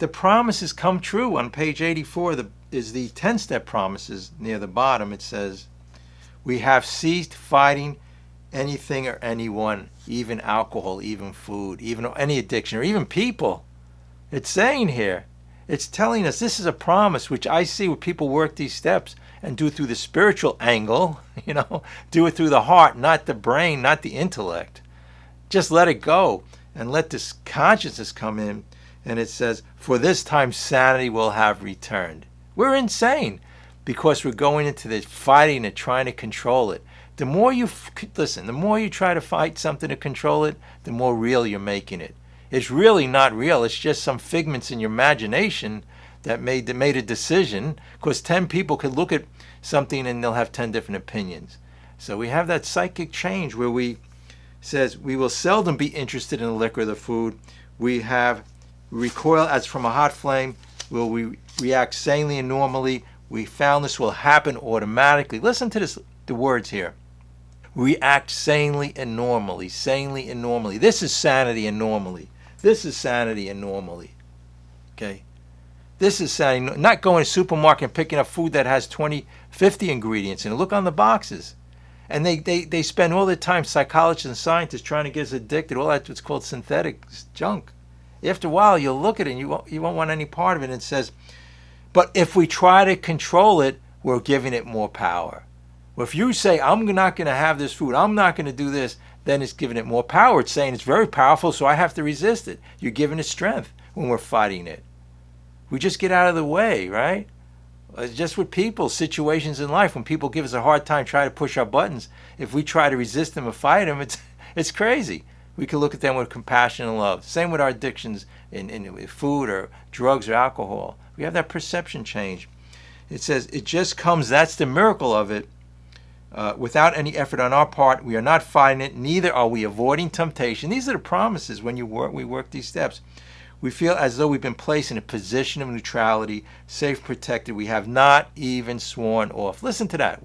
the promises come true. On page 84 is the 10-step promises. Near the bottom it says, we have ceased fighting anything or anyone, even alcohol, even food, even any addiction, or even people. It's saying here, it's telling us this is a promise, which I see where people work these steps and do it through the spiritual angle, do it through the heart, not the brain, not the intellect. Just let it go and let this consciousness come in. And it says, for this time sanity will have returned. We're insane because we're going into this fighting and trying to control it. The more you listen, the more you try to fight something to control it, the more real you're making it. It's really not real. It's just some figments in your imagination that made a decision. Because 10 people could look at something and they'll have 10 different opinions. So we have that psychic change where says we will seldom be interested in the liquor or the food. We have recoil as from a hot flame. Will we react sanely and normally? We found this will happen automatically. Listen to the words here. React sanely and normally. Sanely and normally. This is sanity and normally. This is sanity and normally. Okay? This is sanity. Not going to a supermarket and picking up food that has 20, 50 ingredients in it. Look on the boxes. And they spend all their time, psychologists and scientists, trying to get us addicted. All that's what's called synthetic junk. After a while, you'll look at it and you won't want any part of it. And it says, but if we try to control it, we're giving it more power. Well, if you say, I'm not going to have this food, I'm not going to do this, then it's giving it more power. It's saying it's very powerful, so I have to resist it. You're giving it strength when we're fighting it. We just get out of the way, right? It's just with people, situations in life, when people give us a hard time, try to push our buttons, if we try to resist them or fight them, it's crazy. We can look at them with compassion and love. Same with our addictions in food or drugs or alcohol. We have that perception change. It says, it just comes, that's the miracle of it, without any effort on our part. We are not fighting it, neither are we avoiding temptation. These are the promises when we work these steps. We feel as though we've been placed in a position of neutrality, safe, protected. We have not even sworn off. Listen to that.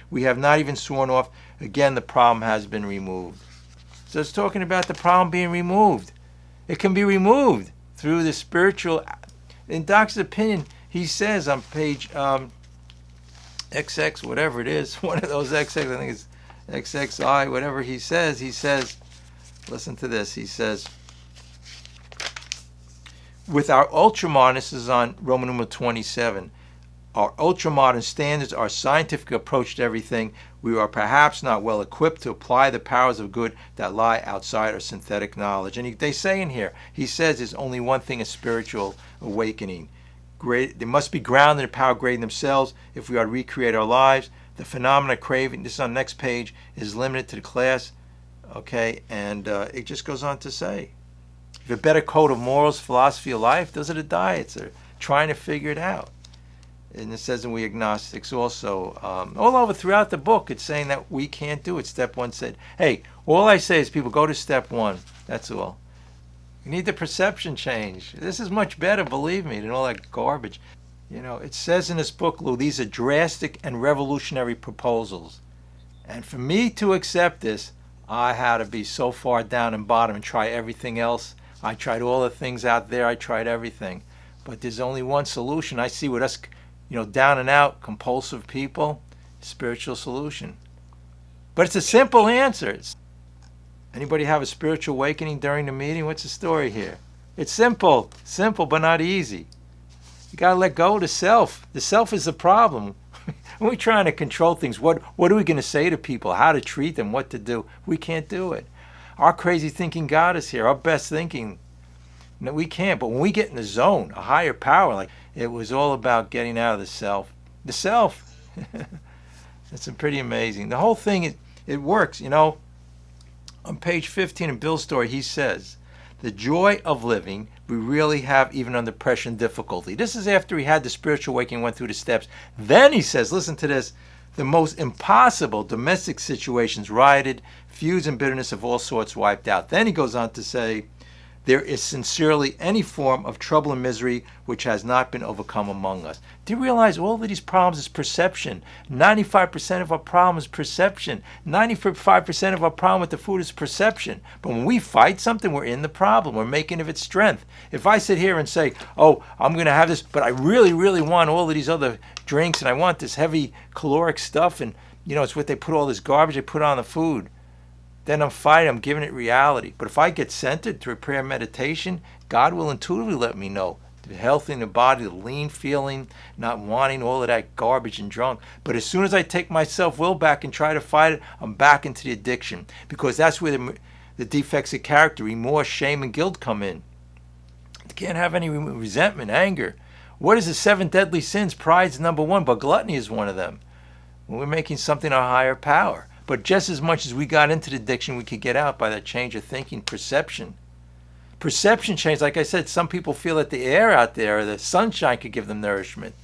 We have not even sworn off. Again, the problem has been removed. So it's talking about the problem being removed. It can be removed through the spiritual. In Doc's opinion, he says on page XX, whatever it is, one of those XX, I think it's XXI, whatever he says, listen to this, he says, with our ultramodern, this is on Roman numeral 27, our ultramodern standards, our scientific approach to everything, we are perhaps not well equipped to apply the powers of good that lie outside our synthetic knowledge. And they say in here, he says there's only one thing, a spiritual awakening. They must be grounded in power greater than themselves if we are to recreate our lives. The phenomena of craving, this is on the next page, is limited to the class. Okay, and it just goes on to say, if a better code of morals, philosophy of life, those are the diets. They're trying to figure it out. And it says, and we agnostics also, all over throughout the book, it's saying that we can't do it. Step 1 said, hey, all I say is people go to step 1. That's all. You need the perception change. This is much better, believe me, than all that garbage. It says in this book, Lou, these are drastic and revolutionary proposals. And for me to accept this, I had to be so far down and bottom and try everything else. I tried all the things out there. I tried everything. But there's only one solution. I see with us, down and out, compulsive people, spiritual solution. But it's a simple answer. Anybody have a spiritual awakening during the meeting? What's the story here? It's simple but not easy. You got to let go of the self. The self is the problem. When we're trying to control things, what are we going to say to people? How to treat them? What to do? We can't do it. Our crazy thinking got us here. Our best thinking, no, we can't. But when we get in the zone, a higher power, like it was all about getting out of the self. The self. It's pretty amazing. The whole thing, it works. On page 15 in Bill's story, he says, the joy of living we really have even under pressure and difficulty. This is after he had the spiritual awakening, went through the steps. Then he says, listen to this, the most impossible domestic situations rioted, feuds and bitterness of all sorts wiped out. Then he goes on to say, there is sincerely any form of trouble and misery which has not been overcome among us. Do you realize all of these problems is perception? 95% of our problem is perception. 95% of our problem with the food is perception. But when we fight something, we're in the problem. We're making of its strength. If I sit here and say, oh, I'm going to have this, but I really, really want all of these other drinks, and I want this heavy caloric stuff, and it's what they put all this garbage they put on the food. Then I'm fighting, I'm giving it reality. But if I get centered through prayer and meditation, God will intuitively let me know the health in the body, the lean feeling, not wanting all of that garbage and junk. But as soon as I take my self-will back and try to fight it, I'm back into the addiction. Because that's where the defects of character, remorse, shame, and guilt come in. You can't have any resentment, anger. What is the 7 deadly sins? Pride's number 1, but gluttony is one of them. When we're making something our higher power. But just as much as we got into the addiction, we could get out by that change of thinking, perception. Perception change, like I said, some people feel that the air out there or the sunshine could give them nourishment.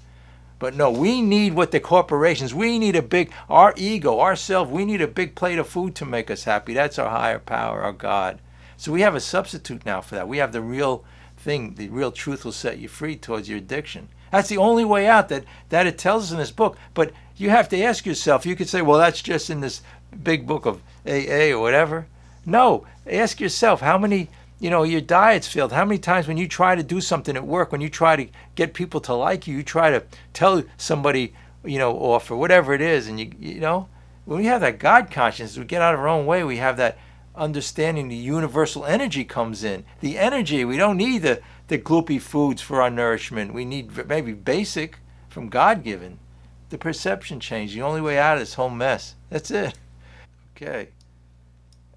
But no, we need what the corporations, we need our ego, ourself, we need a big plate of food to make us happy. That's our higher power, our God. So we have a substitute now for that. We have the real thing, the real truth will set you free towards your addiction. That's the only way out that it tells us in this book. But you have to ask yourself, you could say, well, that's just in this big book of AA or whatever. No, ask yourself, how many, your diet's failed. How many times when you try to do something at work, when you try to get people to like you, you try to tell somebody, off or whatever it is. And, when we have that God consciousness, we get out of our own way, we have that understanding the universal energy comes in. The energy, we don't need the gloopy foods for our nourishment. We need maybe basic from God-given. The perception change, the only way out of this whole mess. That's it. Okay.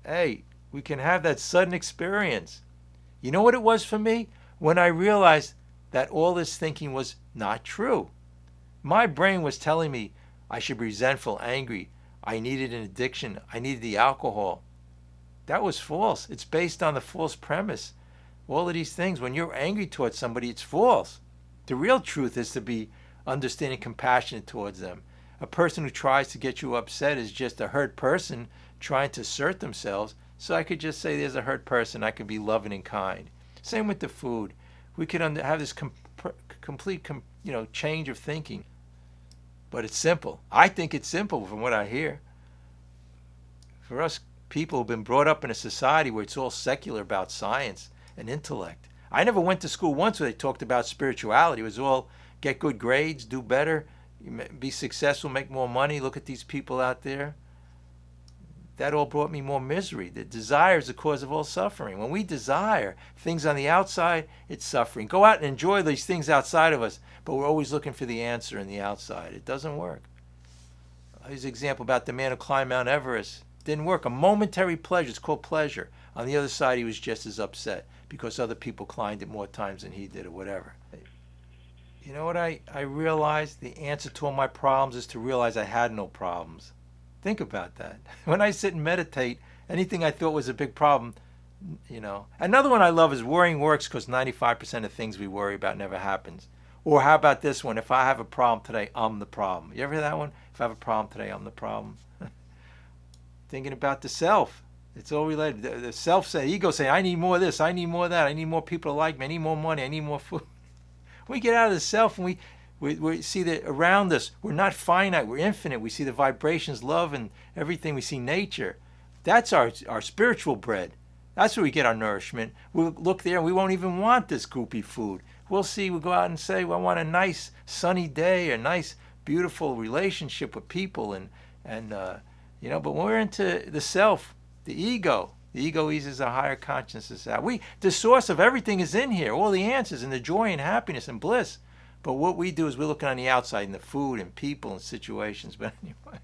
Hey, we can have that sudden experience. You know what it was for me? When I realized that all this thinking was not true. My brain was telling me I should be resentful, angry. I needed an addiction. I needed the alcohol. That was false. It's based on the false premise. All of these things, when you're angry towards somebody, it's false. The real truth is to be understanding, compassionate towards them. A person who tries to get you upset is just a hurt person trying to assert themselves. So I could just say there's a hurt person. I could be loving and kind. Same with the food. We could have this complete change of thinking. But it's simple. I think it's simple from what I hear. For us people who've been brought up in a society where it's all secular about science and intellect. I never went to school once where they talked about spirituality. It was all get good grades, do better, be successful, make more money. Look at these people out there. That all brought me more misery. The desire is the cause of all suffering. When we desire things on the outside, it's suffering. Go out and enjoy these things outside of us, but we're always looking for the answer in the outside. It doesn't work. Here's an example about the man who climbed Mount Everest. Didn't work. A momentary pleasure. It's called pleasure. On the other side, he was just as upset because other people climbed it more times than he did or whatever. You know what I realized? The answer to all my problems is to realize I had no problems. Think about that. When I sit and meditate, anything I thought was a big problem, Another one I love is worrying works because 95% of things we worry about never happens. Or how about this one? If I have a problem today, I'm the problem. You ever hear that one? If I have a problem today, I'm the problem. Thinking about the self. It's all related. The self say, ego saying, I need more of this, I need more of that, I need more people to like me, I need more money, I need more food. We get out of the self and we see that around us, we're not finite, we're infinite. We see the vibrations, love, and everything. We see nature. That's our spiritual bread. That's where we get our nourishment. We'll look there and we won't even want this goopy food. We'll go out and say, well, I want a nice sunny day, a nice, beautiful relationship with people. But when we're into the self, the ego eases our higher consciousness out. The source of everything is in here, all the answers and the joy and happiness and bliss. But what we do is we're looking on the outside in the food and people and situations. But anyway.